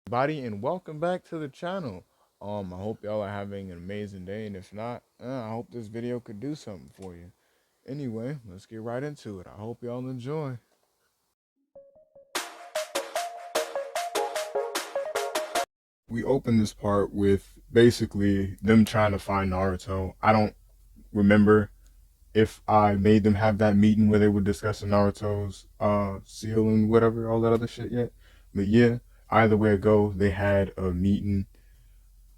Everybody, and welcome back to the channel. I hope y'all are having an amazing day, and if not, I hope this video could do something for you. Anyway, let's get right into it. I hope y'all enjoy. We open this part with basically them trying to find Naruto. I don't remember if I made them have that meeting where they were discussing Naruto's seal and whatever, all that other shit yet. But yeah, either way it go, they had a meeting.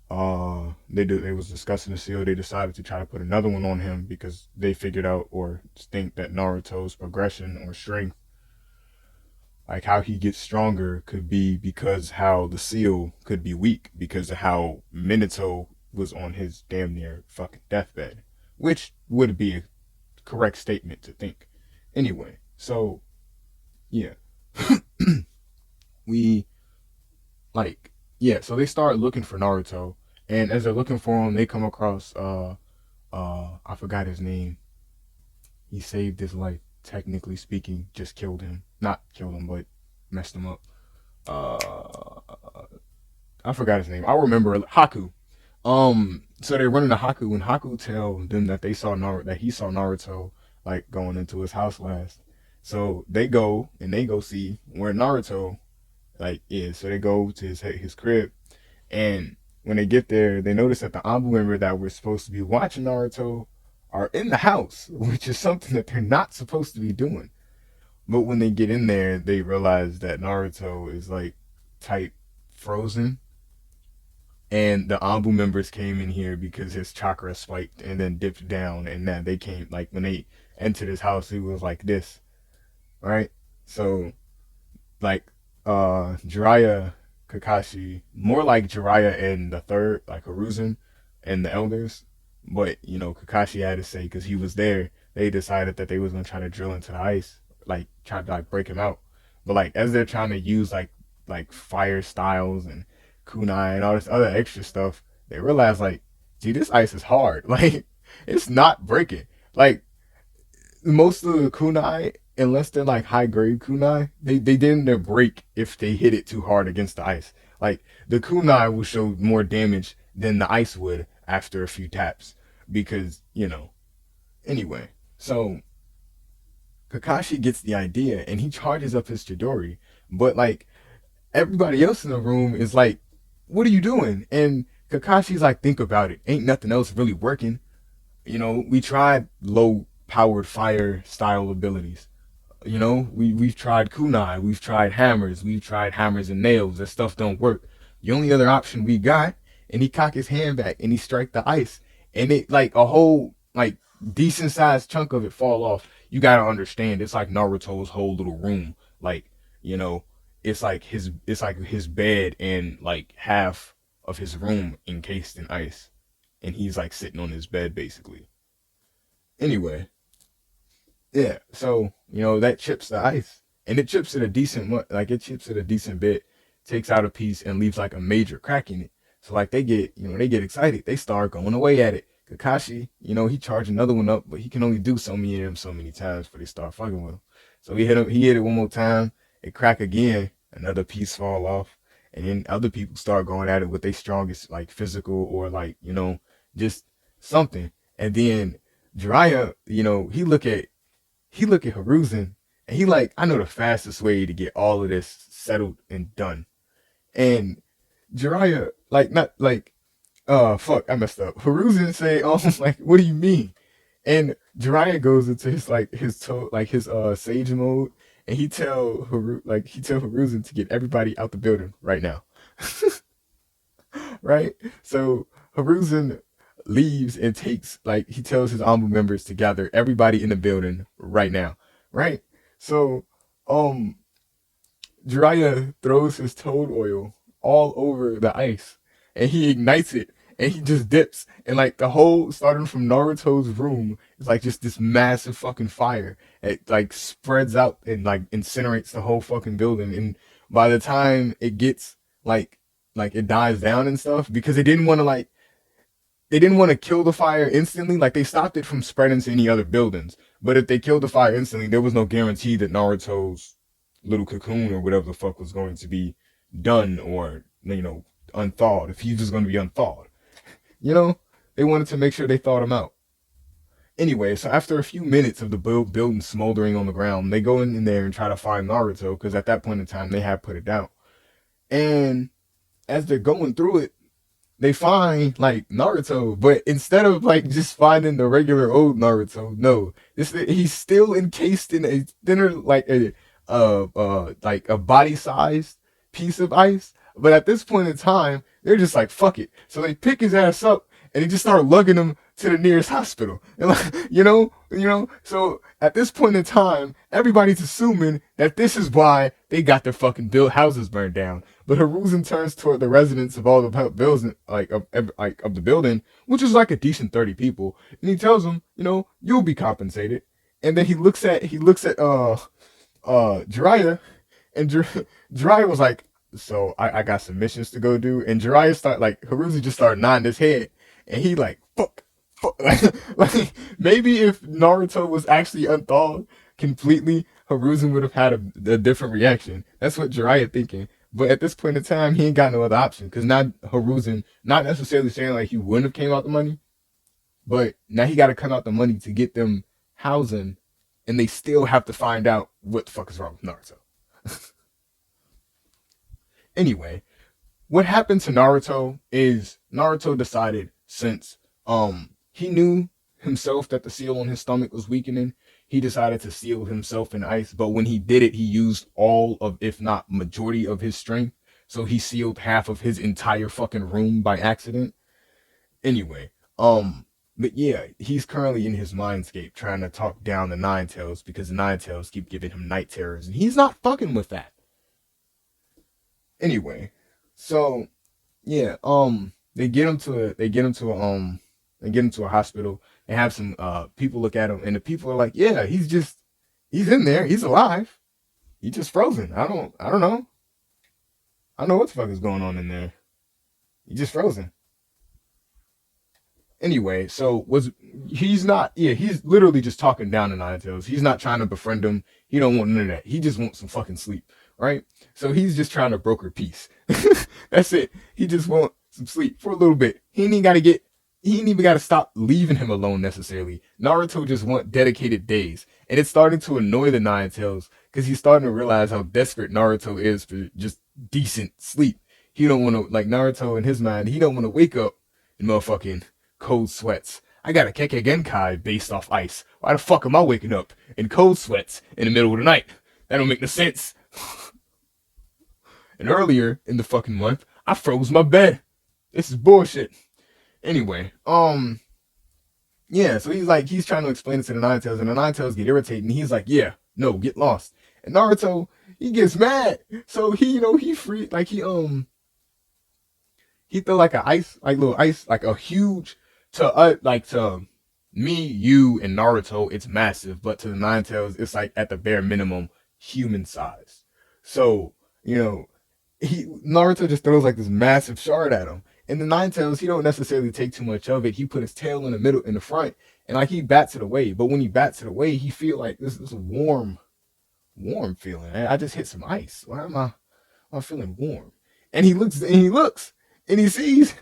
They was discussing the seal. They decided to try to put another one on him because they figured out or think that Naruto's progression or strength, like how he gets stronger, could be because how the seal could be weak because of how Minato was on his damn near fucking deathbed, which would be a correct statement to think. Anyway, so yeah, we like yeah. So they start looking for Naruto, and as they're looking for him, they come across I forgot his name. He saved his life, technically speaking, just killed him. Not killed him, but messed him up. I forgot his name. I remember Haku. So they run into Haku, and Haku tell them that they saw that he saw Naruto like going into his house last. So they go and they go see where Naruto like is. So they go to his crib, and when they get there, they notice that the Anbu member that were supposed to be watching Naruto are in the house, which is something that they're not supposed to be doing. But when they get in there, they realize that Naruto is like type frozen. And the Anbu members came in here because his chakra spiked and then dipped down. And then they came, like, when they entered his house, he was like this, right? So, like, Jiraiya, Kakashi, more like Jiraiya and the third, like Hiruzen and the elders. But, Kakashi had to say, because he was there, they decided that they was going to try to drill into the ice, like, try to, like, break him out. But, like, as they're trying to use, like fire styles and kunai and all this other extra stuff, they realize, like, gee, this ice is hard. Like, it's not breaking. Like, most of the kunai, unless they're like high grade kunai, they didn't break if they hit it too hard against the ice. Like the kunai will show more damage than the ice would after a few taps because Anyway, so Kakashi gets the idea and he charges up his Chidori, but like everybody else in the room is like, "What are you doing?" And Kakashi's like, "Think about it. Ain't nothing else really working. We tried low powered fire style abilities. We've tried kunai, we've tried hammers and nails. That stuff don't work. The only other option we got," and he cock his hand back and he strike the ice, and it like a whole like decent sized chunk of it fall off. You gotta understand, it's like Naruto's whole little room. Like, you know, it's like his bed and like half of his room encased in ice, and he's like sitting on his bed basically. Anyway, yeah, so that chips the ice, and it chips it a it chips it a decent bit, takes out a piece and leaves like a major crack in it. So like they get excited, they start going away at it. Kakashi, he charged another one up, but he can only do so many of them so many times before they start fucking with him. So he hit it one more time, it crack again, another piece fall off, and then other people start going at it with their strongest like physical or like just something, and then Jiraiya, he look at Hiruzen and he like, I know the fastest way to get all of this settled and done. And Jiraiya, like, not like, fuck, I messed up. Hiruzen say, oh, like, what do you mean? And Jiraiya goes into his sage mode, and he tell Hiruzen to get everybody out the building right now. Right? So Hiruzen leaves and takes, like, he tells his Anbu members to gather everybody in the building right now. Right? So um Jiraiya throws his toad oil all over the ice, and he ignites it, and he just dips, and like the whole, starting from Naruto's room, is like just this massive fucking fire. It like spreads out and like incinerates the whole fucking building. And by the time it gets like it dies down and stuff, because they didn't want to kill the fire instantly. Like they stopped it from spreading to any other buildings. But if they killed the fire instantly, there was no guarantee that Naruto's little cocoon or whatever the fuck was going to be done or unthawed, if he's just going to be unthawed. You know, they wanted to make sure they thawed him out. Anyway, so after a few minutes of the building smoldering on the ground, they go in there and try to find Naruto because at that point in time they had put it down. And as they're going through it, they find like Naruto, but instead of like just finding the regular old Naruto, no, he's still encased in a thinner like a body sized piece of ice. But at this point in time, they're just like fuck it, so they pick his ass up and they just start lugging him to the nearest hospital. And like, So at this point in time, everybody's assuming that this is why they got their fucking built houses burned down. But Hiruzen turns toward the residents of all the buildings, of the building, which is like a decent 30 people, and he tells them, you'll be compensated. And then he looks at Jiraiya, and Jiraiya was like, so I got some missions to go do, and Jiraiya Hiruzen just started nodding his head, and he like fuck. Like maybe if Naruto was actually unthawed completely, Hiruzen would have had a different reaction. That's what Jiraiya thinking. But at this point in time, he ain't got no other option because now Hiruzen, not necessarily saying like he wouldn't have came out the money, but now he got to come out the money to get them housing, and they still have to find out what the fuck is wrong with Naruto. Anyway, what happened to Naruto is Naruto decided since he knew himself that the seal on his stomach was weakening, he decided to seal himself in ice. But when he did it, he used all of, if not majority of his strength. So he sealed half of his entire fucking room by accident. Anyway, but yeah, he's currently in his mindscape trying to talk down the Nine Tails because the Nine Tails keep giving him night terrors, and he's not fucking with that. Anyway, so yeah, they get him to a hospital and have some people look at him, and the people are like, yeah, he's in there, he's alive, he's just frozen. I don't know. I don't know what the fuck is going on in there. He's just frozen. Anyway, so he's literally just talking down to Nine Tails. He's not trying to befriend him. He don't want none of that. He just wants some fucking sleep, right? So he's just trying to broker peace. That's it. He just wants some sleep for a little bit. He ain't even got to stop leaving him alone necessarily. Naruto just want dedicated days. And it's starting to annoy the Nine Tails because he's starting to realize how desperate Naruto is for just decent sleep. He don't want to, like Naruto in his mind, he don't want to wake up in motherfucking cold sweats. I got a kekkei genkai based off ice. Why the fuck am I waking up in cold sweats in the middle of the night? That don't make no sense. And earlier in the fucking month, I froze my bed. This is bullshit. Anyway, yeah, so he's trying to explain it to the Nine Tails, and the Nine Tails get irritated, and he's like, yeah, no, get lost. And Naruto, he gets mad. So he free, like he throw like little ice, like a huge, to me, you, and Naruto, it's massive, but to the Nine Tails, it's like at the bare minimum human size. So, Naruto just throws like this massive shard at him. And the Nine Tails, he don't necessarily take too much of it. He put his tail in the front, and like he bats it away. But when he bats it away, he feel like this warm feeling. I just hit some ice. Why am I feeling warm? And he looks, and he sees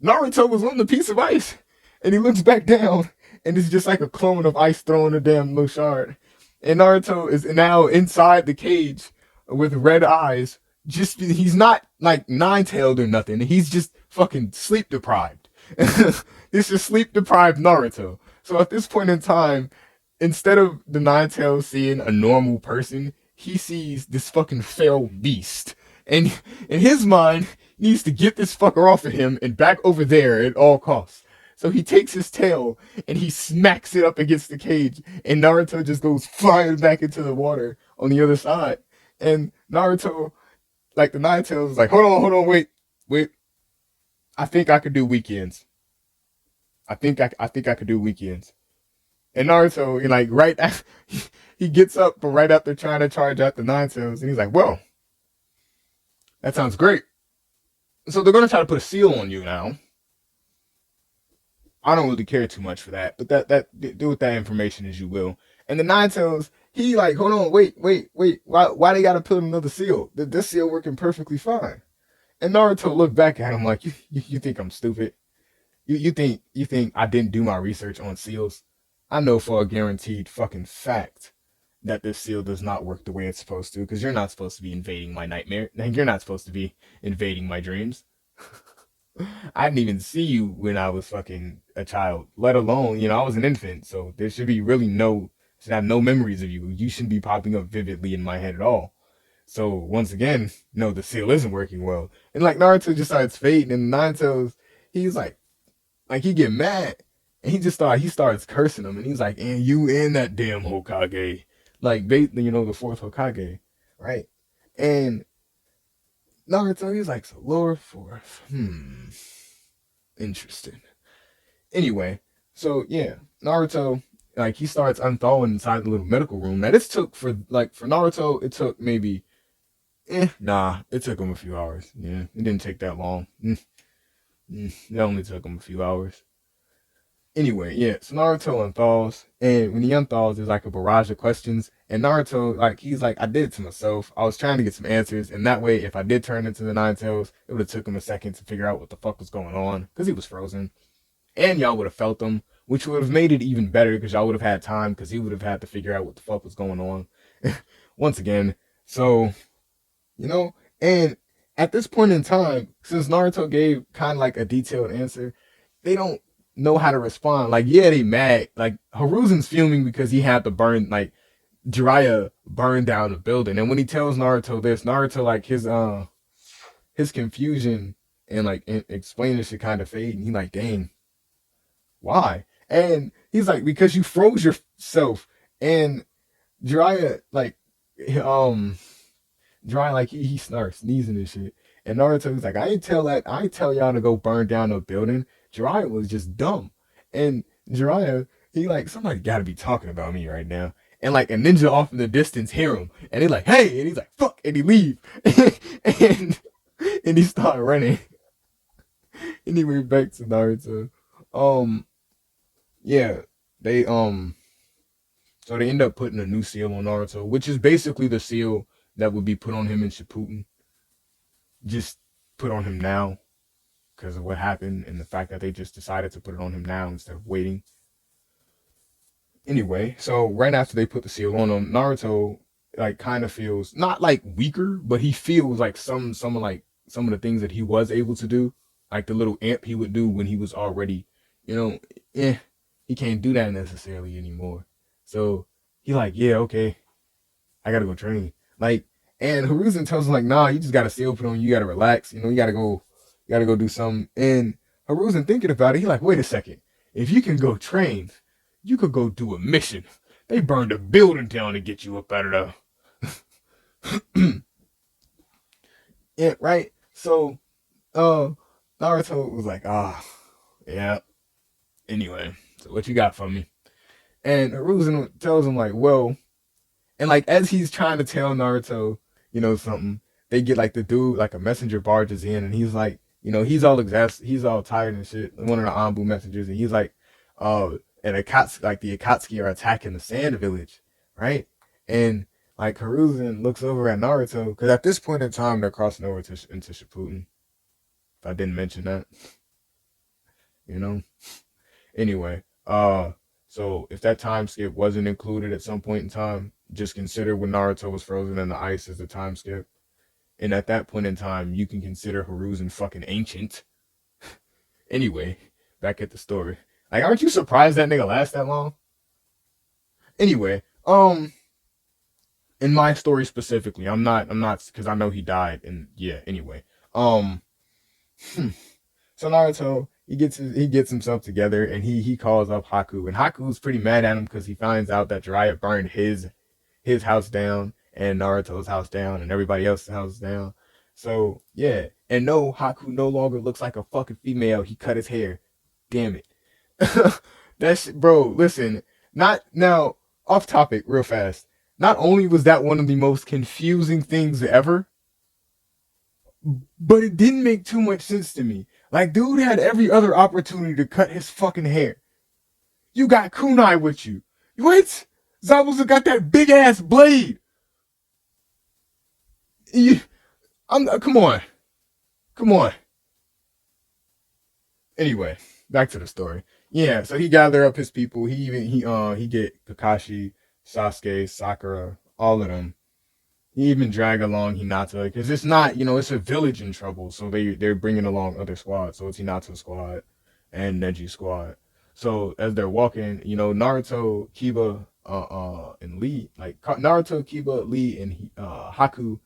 Naruto was on the piece of ice, and he looks back down, and it's just like a clone of ice throwing a damn little shard. And Naruto is now inside the cage with red eyes. He's not like nine-tailed or nothing. He's just fucking sleep deprived. This is sleep deprived Naruto. So at this point in time, instead of the Nine Tails seeing a normal person, he sees this fucking feral beast. And in his mind, he needs to get this fucker off of him and back over there at all costs. So he takes his tail and he smacks it up against the cage, and Naruto just goes flying back into the water on the other side. And Naruto, like the Nine Tails, is like, hold on, wait. I think I could do weekends. I think I could do weekends. And Naruto, he gets up, but right after trying to charge out the Nine Tails, and he's like, well, that sounds great. So they're gonna try to put a seal on you now. I don't really care too much for that, but that do with that information as you will. And the Nine Tails, he like, hold on, wait. Why they gotta put another seal? This seal working perfectly fine. And Naruto looked back at him like, you think I'm stupid? You think I didn't do my research on seals? I know for a guaranteed fucking fact that this seal does not work the way it's supposed to, because you're not supposed to be invading my nightmare. You're not supposed to be invading my dreams. I didn't even see you when I was fucking a child, let alone, I was an infant. So there should be really should have no memories of you. You shouldn't be popping up vividly in my head at all. So once again, no, the seal isn't working well. And like Naruto just starts fading, and Naruto's, he's like he get mad, and he starts cursing him, and he's like, and you and that damn Hokage, like basically, the fourth Hokage, right? And Naruto, he's like, so Lord Fourth, interesting. Anyway, so yeah, Naruto, like he starts unthawing inside the little medical room. Now this took for Naruto, it took maybe, nah, it took him a few hours. Yeah, it didn't take that long. It only took him a few hours. Anyway, yeah, so Naruto unthaws, and when he unthaws, there's like a barrage of questions, and Naruto, like, he's like, I did it to myself. I was trying to get some answers, and that way, if I did turn into the Nine Tails, it would have took him a second to figure out what the fuck was going on, because he was frozen, and y'all would have felt him, which would have made it even better, because y'all would have had time, because he would have had to figure out what the fuck was going on, once again. So, you know, and at this point in time, since Naruto gave kind of like a detailed answer, they don't know how to respond. Like, yeah, they mad. Like, Hiruzen's fuming because he had to burn, like, Jiraiya burned down the building. And when he tells Naruto this, Naruto, like, his confusion and, like, explaining shit kind of fade. And he like, dang, why? And he's like, because you froze yourself. And Jiraiya, like, um, Dry like he starts sneezing and shit. And Naruto's like, I ain't tell y'all to go burn down a building. Jiraiya was just dumb. And Jiraiya, he like, somebody gotta be talking about me right now. And like a ninja off in the distance hear him. And he's like, hey, and he's like, fuck, and he leave. and and he start running. Anyway, back to Naruto. Um, yeah, they so they end up putting a new seal on Naruto, which is basically the seal that would be put on him in Shippuden, just put on him now because of what happened and the fact that they just decided to put it on him now instead of waiting. Anyway, so right after they put the seal on him, Naruto like kind of feels not like weaker, but he feels like some of the things that he was able to do, like the little amp he would do when he was already, you know, he can't do that necessarily anymore. So he like, yeah, okay, I gotta go train. Like, and Hiruzen tells him like, nah, you just gotta seal put on. You gotta relax. You gotta go do something. And Hiruzen thinking about it, he like, wait a second. If you can go train, you could go do a mission. They burned a building down to get you up out of there. Yeah, right. So, Naruto was like, yeah. Anyway, so what you got for me? And Hiruzen tells him like, well, and like as he's trying to tell Naruto, something, they get like the dude, like a messenger barges in, and he's like, he's all tired and shit. One of the Anbu messengers, and he's like, and Akatsuki, like the Akatsuki are attacking the Sand Village, right? And like Hiruzen looks over at Naruto, because at this point in time they're crossing over into Shippuden. If I didn't mention that, you know. Anyway, so if that time skip wasn't included at some point in time, just consider when Naruto was frozen in the ice as the time skip. And at that point in time, you can consider Hiruzen fucking ancient. Anyway, back at the story. Like, aren't you surprised that nigga lasts that long? Anyway, in my story specifically, I'm not, because I know he died, and yeah, anyway. So Naruto, he gets himself together, and he calls up Haku, and Haku's pretty mad at him because he finds out that Jiraiya burned his house down, and Naruto's house down, and everybody else's house down. So yeah, and no, Haku no longer looks like a fucking female. He cut his hair. Damn it. That's, bro. Listen, not now. Off topic, real fast. Not only was that one of the most confusing things ever, but it didn't make too much sense to me. Like, dude had every other opportunity to cut his fucking hair. You got kunai with you. What? Zabuza got that big ass blade. Come on. Come on. Anyway, back to the story. Yeah, so he gathered up his people. He get Kakashi, Sasuke, Sakura, all of them. He even drag along Hinata because it's not, it's a village in trouble, so they're bringing along other squads. So it's Hinata's squad and Neji's squad. So as they're walking, Naruto, Kiba, and Lee, like Naruto, Kiba, Lee, and Haku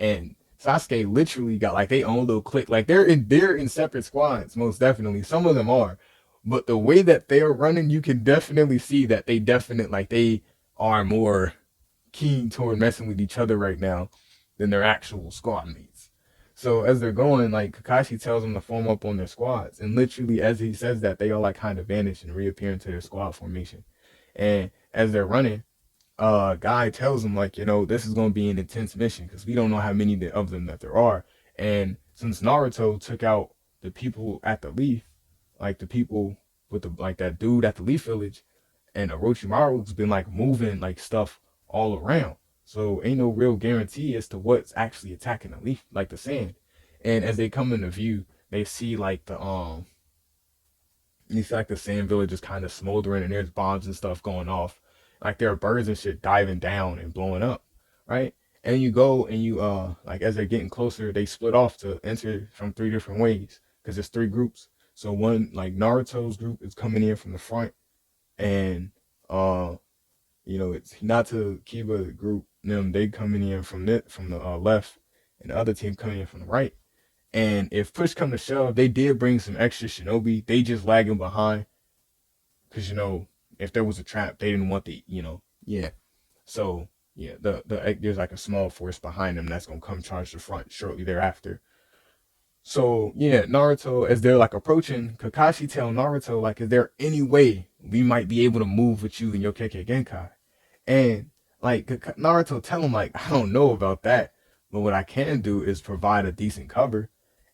and Sasuke literally got like their own little clique. Like they're in separate squads, most definitely. Some of them are, but the way that they are running, you can definitely see that they are more keen toward messing with each other right now than their actual squad mates. So as they're going, like Kakashi tells them to form up on their squads, and literally as he says that, they all like kind of vanish and reappear into their squad formation. And as they're running, guy tells him like, this is going to be an intense mission because we don't know how many of them that there are. And since Naruto took out the people at the Leaf, like the people with the like that dude at the Leaf Village, and Orochimaru's been like moving like stuff all around. So ain't no real guarantee as to what's actually attacking the leaf, like the sand. And as they come into view, they see like you see like the sand village is kind of smoldering and there's bombs and stuff going off. Like there are birds and shit diving down and blowing up, right? And you go and you like as they're getting closer, they split off to enter from three different ways because there's three groups. So one like Naruto's group is coming in from the front, and it's Hinata Kiba group. Them they coming in from the left, and the other team coming in from the right. And if push come to shove, they did bring some extra Shinobi. They just lagging behind because if there was a trap, they didn't want yeah. So yeah, the there's like a small force behind them that's gonna come charge the front shortly thereafter. So yeah, Naruto, as they're like approaching, Kakashi tell Naruto like, is there any way we might be able to move with you in your kekkei genkai? And like Naruto tell him like, I don't know about that, but what I can do is provide a decent cover.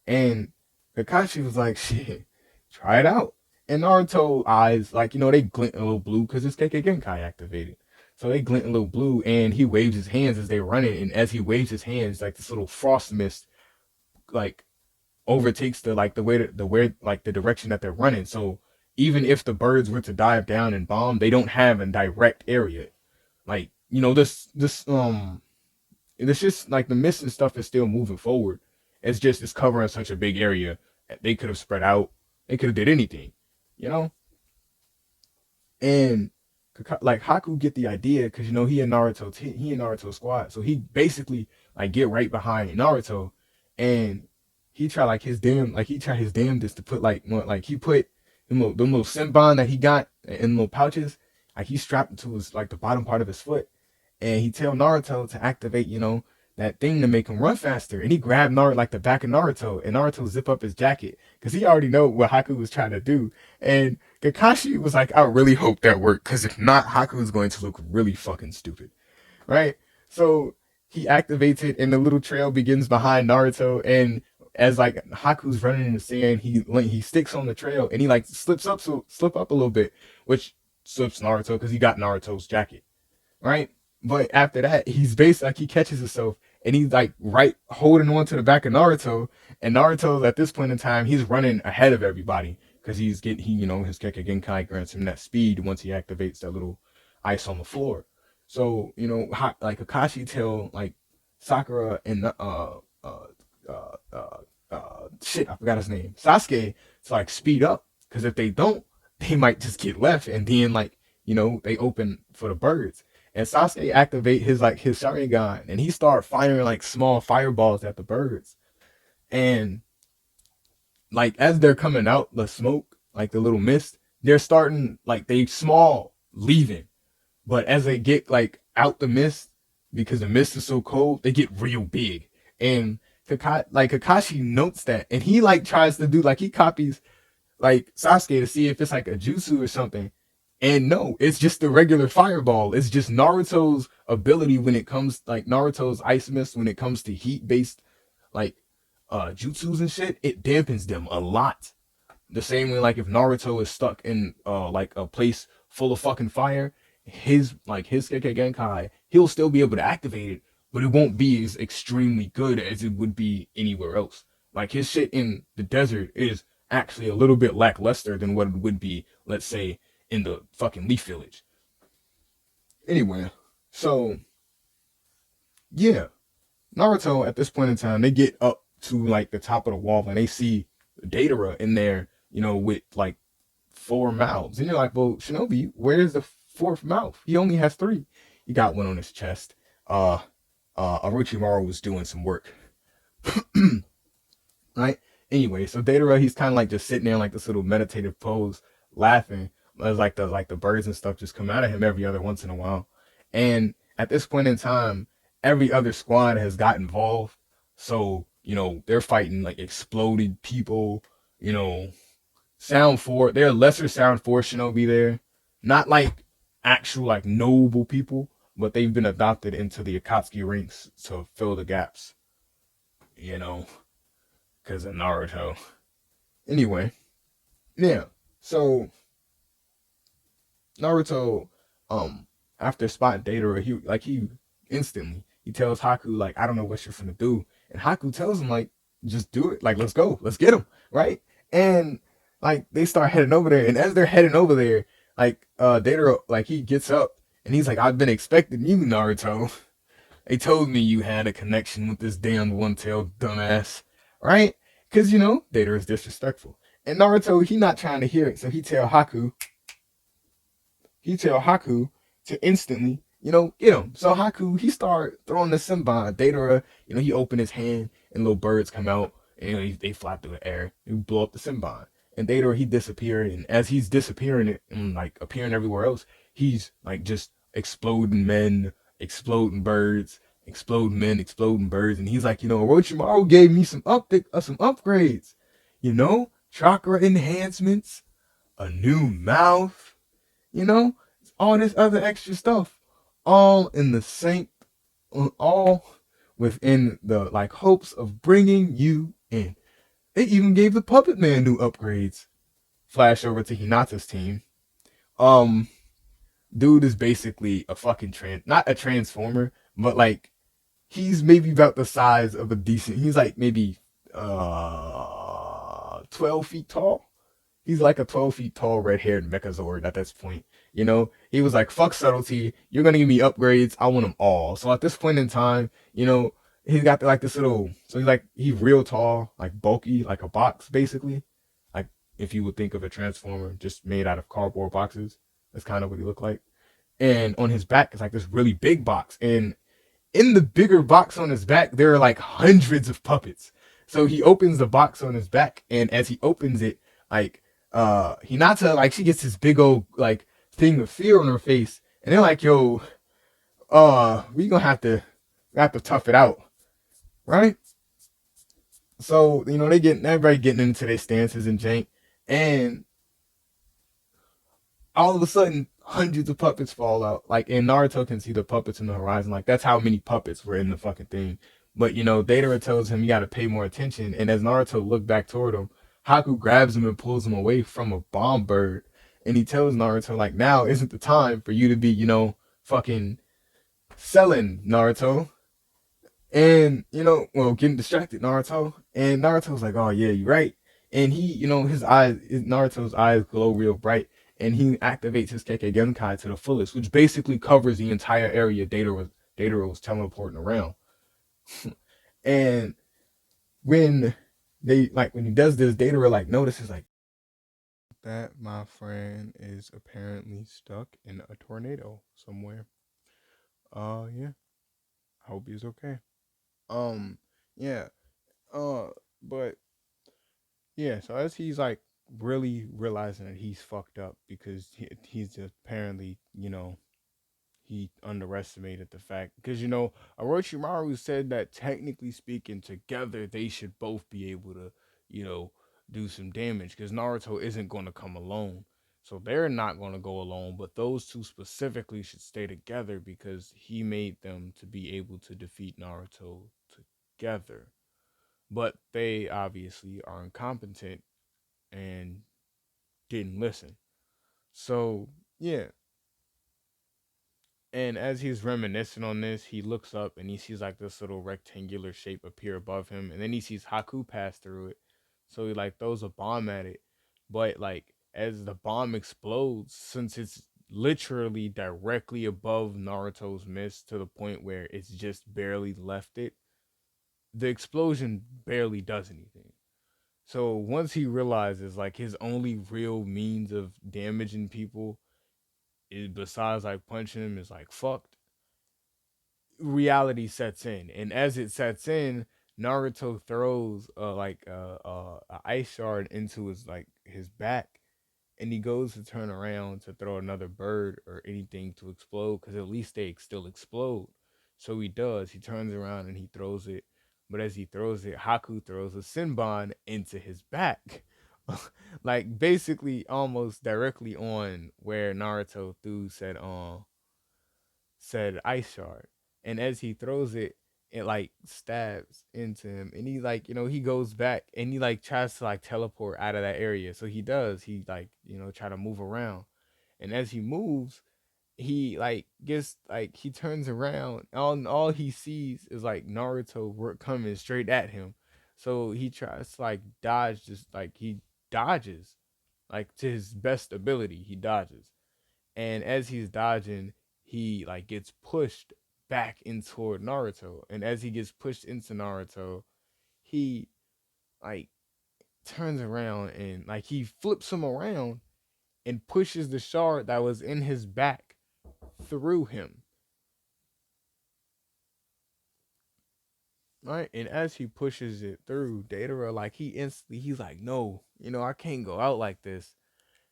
And Kakashi was like, shit, try it out. And Naruto eyes like, they glint a little blue because his kekkei genkai activated. So they glint a little blue, and he waves his hands as they run it. And as he waves his hands, like this little frost mist, like overtakes the direction that they're running. So even if the birds were to dive down and bomb, they don't have a direct area. Like, it's just like the mist and stuff is still moving forward. It's covering such a big area. They could have spread out. They could have did anything, you know? And like Haku get the idea because he and Naruto squad. So he basically like get right behind Naruto, and he tried his damnedest to put like he put them little senbon that he got in little pouches, like he strapped it to his like the bottom part of his foot, and he tell Naruto to activate that thing to make him run faster, and he grabbed Naruto like the back of Naruto, and Naruto zip up his jacket because he already know what Haku was trying to do, and Kakashi was like, I really hope that worked because if not, Haku is going to look really fucking stupid, right? So he activates it, and the little trail begins behind Naruto, and as like Haku's running in the sand, he sticks on the trail, and he like slip up a little bit, which slips Naruto because he got Naruto's jacket, right? But after that, he's basically like he catches himself, and he's like right holding on to the back of Naruto, and Naruto at this point in time he's running ahead of everybody because his Kekkei Genkai grants him that speed once he activates that little ice on the floor. So like Kakashi tell like Sakura and shit, I forgot his name, Sasuke, to like speed up because if they don't, they might just get left, and then like they open for the birds. And Sasuke activate his Sharingan, and he start firing like small fireballs at the birds. And like as they're coming out the smoke, like the little mist, they're starting like they small leaving, but as they get like out the mist, because the mist is so cold, they get real big. And Kakashi notes that, and he like tries to do like he copies like Sasuke to see if it's like a jutsu or something. And no, it's just the regular fireball. It's just Naruto's ability when it comes like Naruto's ice mist when it comes to heat based like jutsus and shit, it dampens them a lot. The same way like if Naruto is stuck in like a place full of fucking fire, his Kekkei Genkai, he'll still be able to activate it, but it won't be as extremely good as it would be anywhere else. Like his shit in the desert is actually a little bit lackluster than what it would be, let's say, in the fucking Leaf Village. Anyway, so yeah, Naruto at this point in time, they get up to like the top of the wall and they see Datara in there, with like four mouths. And you're like, well, Shinobi, where's the fourth mouth? He only has three. He got one on his chest. Uh Orochimaru was doing some work. Right? Anyway, so Datara, he's kind of like just sitting there in like this little meditative pose, laughing as like the birds and stuff just come out of him every other once in a while. And at this point in time, every other squad has got involved. So, they're fighting like exploded people, you know, sound for they're lesser sound force shinobi there. Not like actual like noble people, but they've been adopted into the Akatsuki ranks to fill the gaps, you know, because of Naruto. Anyway, yeah. So Naruto, after spotting Data, he instantly he tells Haku like, I don't know what you're gonna do, and Haku tells him like, just do it, like let's go, let's get him, right? And like they start heading over there, and as they're heading over there, like Data like he gets up and he's like, I've been expecting you, Naruto. They told me you had a connection with this damn one-tailed dumbass, right? Because Data is disrespectful, and Naruto he not trying to hear it, so he tell Haku to instantly, get him. So Haku, he start throwing the Senbon. Data, he open his hand and little birds come out and they fly through the air. He blow up the Senbon. And Data, he disappeared. And as he's disappearing and like appearing everywhere else, he's like just exploding men, exploding birds, exploding men, exploding birds. And he's like, Orochimaru gave me some upgrades, chakra enhancements, a new mouth, you know, all this other extra stuff, all in the same, all within the like hopes of bringing you in. They even gave the Puppet Man new upgrades. Flash over to Hinata's team. Um, Dude is basically a fucking not a transformer, but like he's maybe about the size of a decent. He's like maybe 12 feet tall. He's like a 12 feet tall red haired Mechazord at this point. He was like, fuck subtlety. You're going to give me upgrades. I want them all. So at this point in time, he's got like this little, so he's real tall, like bulky, like a box basically. Like if you would think of a transformer just made out of cardboard boxes, that's kind of what he looked like. And on his back is like this really big box. And in the bigger box on his back, there are like hundreds of puppets. So he opens the box on his back, and as he opens it, like Hinata, like she gets this big old like thing of fear on her face, and they're like, yo, we gonna have to tough it out, right? So, they get everybody getting into their stances and jank, and all of a sudden hundreds of puppets fall out. Like, and Naruto can see the puppets in the horizon. Like, that's how many puppets were in the fucking thing. But Deidara tells him you gotta pay more attention. And as Naruto looked back toward him, Haku grabs him and pulls him away from a bomb bird. And he tells Naruto, like, now isn't the time for you to be, fucking selling, Naruto. And, getting distracted, Naruto. And Naruto's like, oh yeah, you're right. And he, Naruto's eyes glow real bright. And he activates his kekkei genkai to the fullest, which basically covers the entire area Data was teleporting around. And when he does this, Data like notices like that my friend is apparently stuck in a tornado somewhere. Yeah. I hope he's okay. Um, yeah. Uh, but yeah, so as he's like really realizing that he's fucked up because he's just apparently, he underestimated the fact because Orochimaru said that technically speaking together they should both be able to, you know, do some damage because Naruto isn't going to come alone. So they're not going to go alone, but those two specifically should stay together because he made them to be able to defeat Naruto together. But they obviously are incompetent and didn't listen. So, yeah, And as he's reminiscing on this, he looks up and he sees like this little rectangular shape appear above him, and then he sees Haku pass through it. So he like throws a bomb at it, but like as the bomb explodes, since it's literally directly above Naruto's mist to the point where it's just barely left it, the explosion barely does anything. So once he realizes like his only real means of damaging people is besides like punching him is like fucked, reality sets in, and as it sets in, Naruto throws a ice shard into his like his back, and he goes to turn around to throw another bird or anything to explode because at least they still explode. So he does. He turns around and he throws it, but as he throws it, Haku throws a Senbon into his back. Like basically almost directly on where Naruto threw said ice shard. And as he throws it, it like stabs into him. And he like, he goes back and he like tries to like teleport out of that area. So he does. He like, try to move around. And as he moves, he like gets like he turns around. All he sees is like Naruto coming straight at him. So he tries to like dodge, just like he dodges like to his best ability. He dodges, and as he's dodging, he like gets pushed back in toward Naruto, and as he gets pushed into Naruto, he like turns around and like he flips him around and pushes the shard that was in his back through him, right? And as he pushes it through, Datara like he's like, no, I can't go out like this.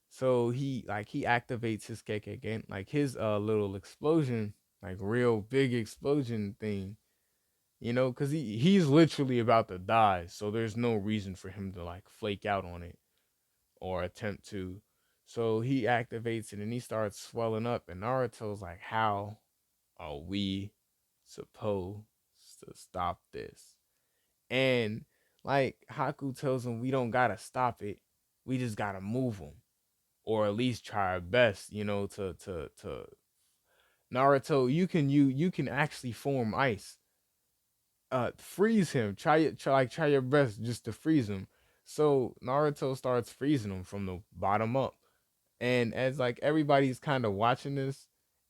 So he activates his kekkei again, like his little explosion, like real big explosion thing, because he's literally about to die. So there's no reason for him to like flake out on it or attempt to. So he activates it and he starts swelling up, and Naruto's like, "How are we supposed to stop this?" And like Haku tells him, "We don't gotta stop it. We just gotta move him, or at least try our best, to Naruto, you can actually form ice. Freeze him. Try your best just to freeze him." So Naruto starts freezing him from the bottom up. And as like everybody's kind of watching this,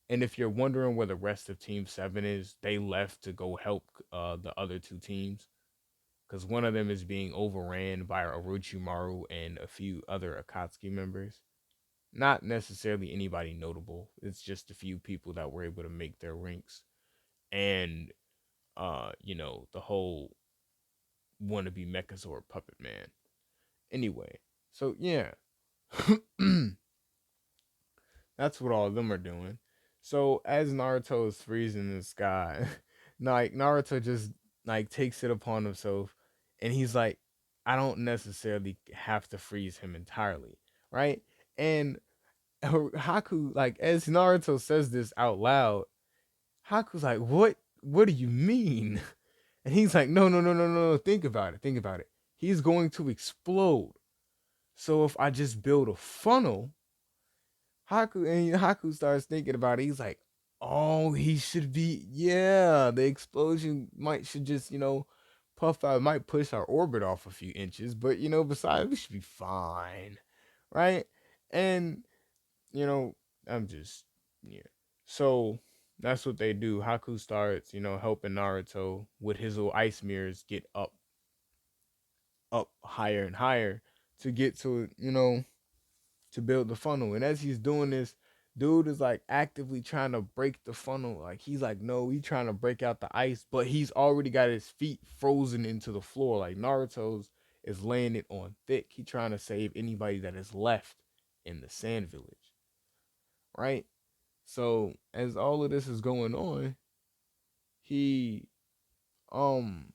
and if you're wondering where the rest of Team 7 is, they left to go help the other two teams, because one of them is being overran by Orochimaru and a few other Akatsuki members. Not necessarily anybody notable. It's just a few people that were able to make their ranks. And the whole wannabe Mechazord puppet man. Anyway, so yeah. That's what all of them are doing. So as Naruto is freezing the sky, like Naruto just like takes it upon himself, and he's like, I don't necessarily have to freeze him entirely, right? And Haku, like as Naruto says this out loud, Haku's like, "What? What do you mean?" And he's like, "No, no, no, no, no. Think about it. Think about it. He's going to explode. So if I just build a funnel, Haku starts thinking about it. He's like, oh, he should be, yeah, the explosion should just, puff out, might push our orbit off a few inches, but besides, we should be fine, right?" And you know, I'm just, yeah. So that's what they do. Haku starts, helping Naruto with his little ice mirrors get up higher and higher to get to, to build the funnel. And as he's doing this, dude is like actively trying to break the funnel. Like he's like, no, he's trying to break out the ice, but he's already got his feet frozen into the floor. Like Naruto's is laying it on thick. He trying to save anybody that is left in the sand village, right? So as all of this is going on, he um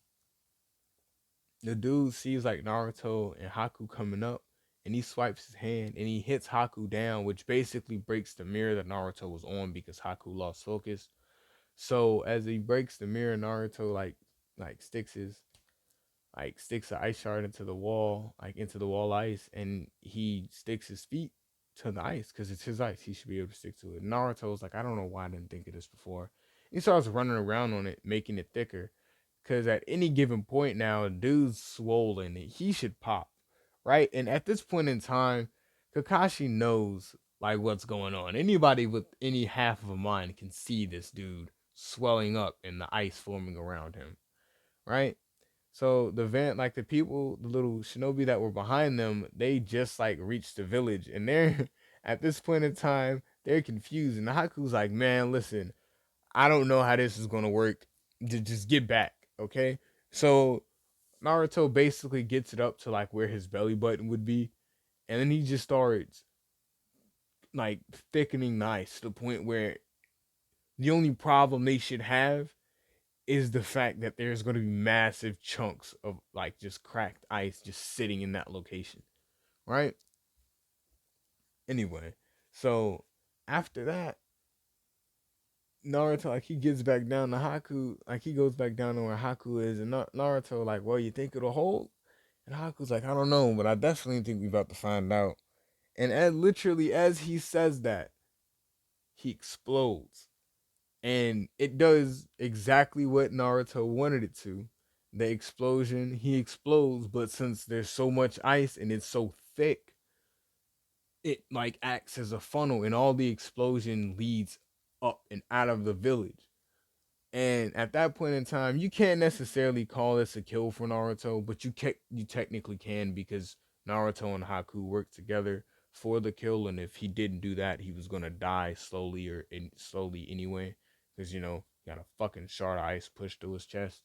the dude sees like Naruto and Haku coming up, and he swipes his hand and he hits Haku down, which basically breaks the mirror that Naruto was on because Haku lost focus. So as he breaks the mirror, Naruto like sticks an ice shard into the wall, like into the wall ice, and he sticks his feet to the ice because it's his ice. He should be able to stick to it. Naruto's like, I don't know why I didn't think of this before. He starts running around on it, making it thicker. Because at any given point now, dude's swollen. He should pop, right? And at this point in time, Kakashi knows like what's going on. Anybody with any half of a mind can see this dude swelling up and the ice forming around him, right? So like the people, the little shinobi that were behind them, they just like reached the village, and they're at this point in time, they're confused. And Haku's like, man, listen, I don't know how this is gonna work. Just get back, okay? So Naruto basically gets it up to like where his belly button would be, and then he just starts like thickening the ice to the point where the only problem they should have is the fact that there's going to be massive chunks of like just cracked ice just sitting in that location, right? Anyway, so after that, Naruto like he gets back down to Haku, like he goes back down to where Haku is, and Naruto like, well, you think it'll hold? And Haku's like, I don't know, but I definitely think we're about to find out. And literally as he says that, he explodes. And it does exactly what Naruto wanted it to. The explosion, he explodes, but since there's so much ice and it's so thick, it like acts as a funnel and all the explosion leads up and out of the village. And at that point in time, you can't necessarily call this a kill for Naruto, but you technically can because Naruto and Haku worked together for the kill, and if he didn't do that, he was gonna die slowly slowly anyway, because he got a fucking shard of ice pushed to his chest.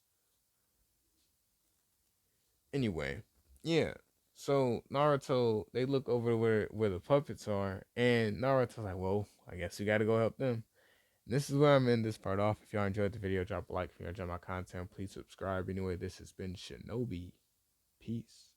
Anyway, yeah. So Naruto, they look over where the puppets are, and Naruto's like, well, I guess we gotta go help them. This is where I'm in this part off. If y'all enjoyed the video, drop a like. If you enjoyed my content, please subscribe. Anyway, this has been Shinobi. Peace.